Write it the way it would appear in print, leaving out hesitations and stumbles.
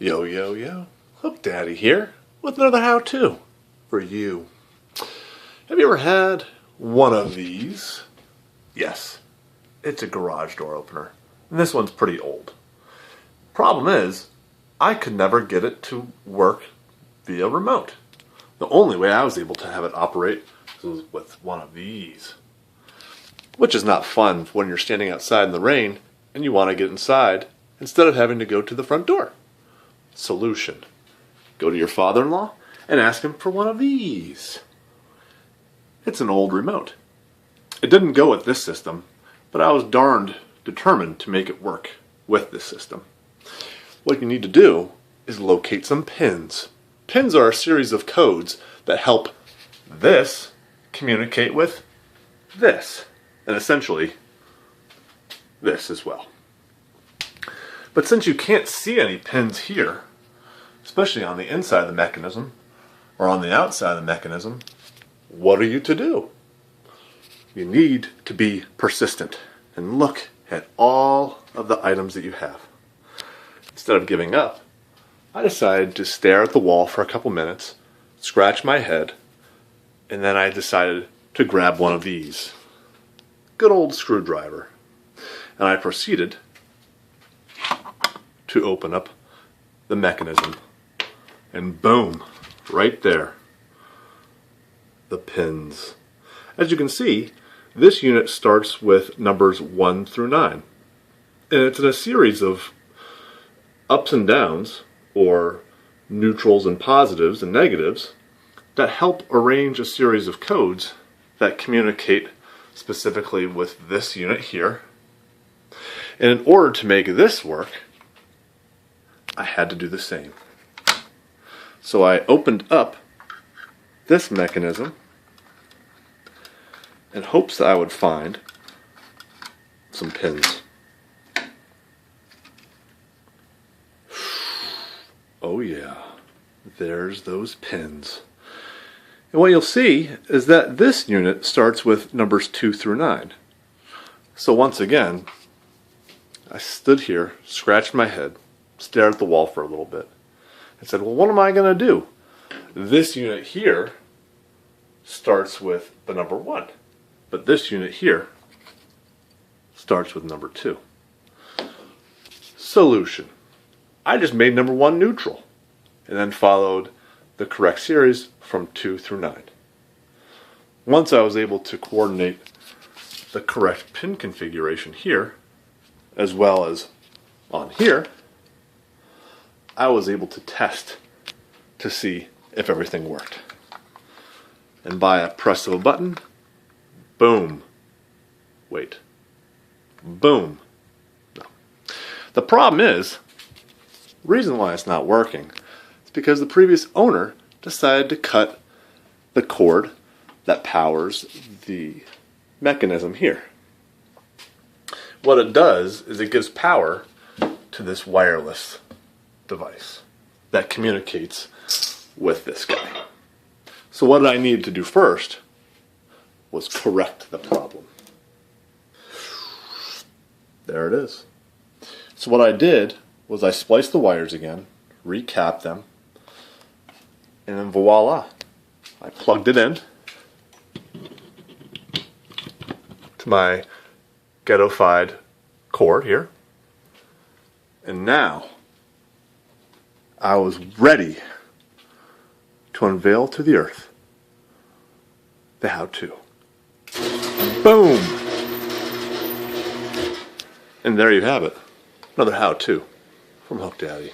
Yo, yo, yo. HookDaddy here with another how-to for you. Have you ever had one of these? Yes, it's a garage door opener. And this one's pretty old. Problem is, I could never get it to work via remote. The only way I was able to have it operate was with one of these. Which is not fun when you're standing outside in the rain and you want to get inside instead of having to go to the front door. Solution. Go to your father-in-law and ask him for one of these. It's an old remote. It didn't go with this system, but I was darned determined to make it work with this system. What you need to do is locate some pins. Pins are a series of codes that help this communicate with this, and essentially this as well. But since you can't see any pins here, especially on the inside of the mechanism or on the outside of the mechanism, what are you to do? You need to be persistent and look at all of the items that you have. Instead of giving up, I decided to stare at the wall for a couple minutes, scratch my head, and then I decided to grab one of these. Good old screwdriver. And I proceeded to open up the mechanism. And boom, right there, the pins. As you can see, this unit starts with numbers 1 through 9. And it's in a series of ups and downs, or neutrals and positives and negatives, that help arrange a series of codes that communicate specifically with this unit here. And in order to make this work, I had to do the same. So I opened up this mechanism in hopes that I would find some pins. Oh yeah, there's those pins. And what you'll see is that this unit starts with numbers 2 through 9. So once again, I stood here, scratched my head, stared at the wall for a little bit, and said, well, what am I going to do? This unit here starts with the number 1, but this unit here starts with number 2. Solution. I just made number 1 neutral, and then followed the correct series from 2 through 9. Once I was able to coordinate the correct pin configuration here, as well as on here, I was able to test to see if everything worked. And by a press of a button, boom. Wait. Boom. No. The problem is, the reason why it's not working is because the previous owner decided to cut the cord that powers the mechanism here. What it does is it gives power to this wireless device that communicates with this guy. So what I needed to do first was correct the problem. There it is. So what I did was I spliced the wires again, recapped them, and then voila, I plugged it in to my ghetto-fied cord here, and now I was ready to unveil to the earth the how-to. Boom! And there you have it, another how-to from HookDaddy.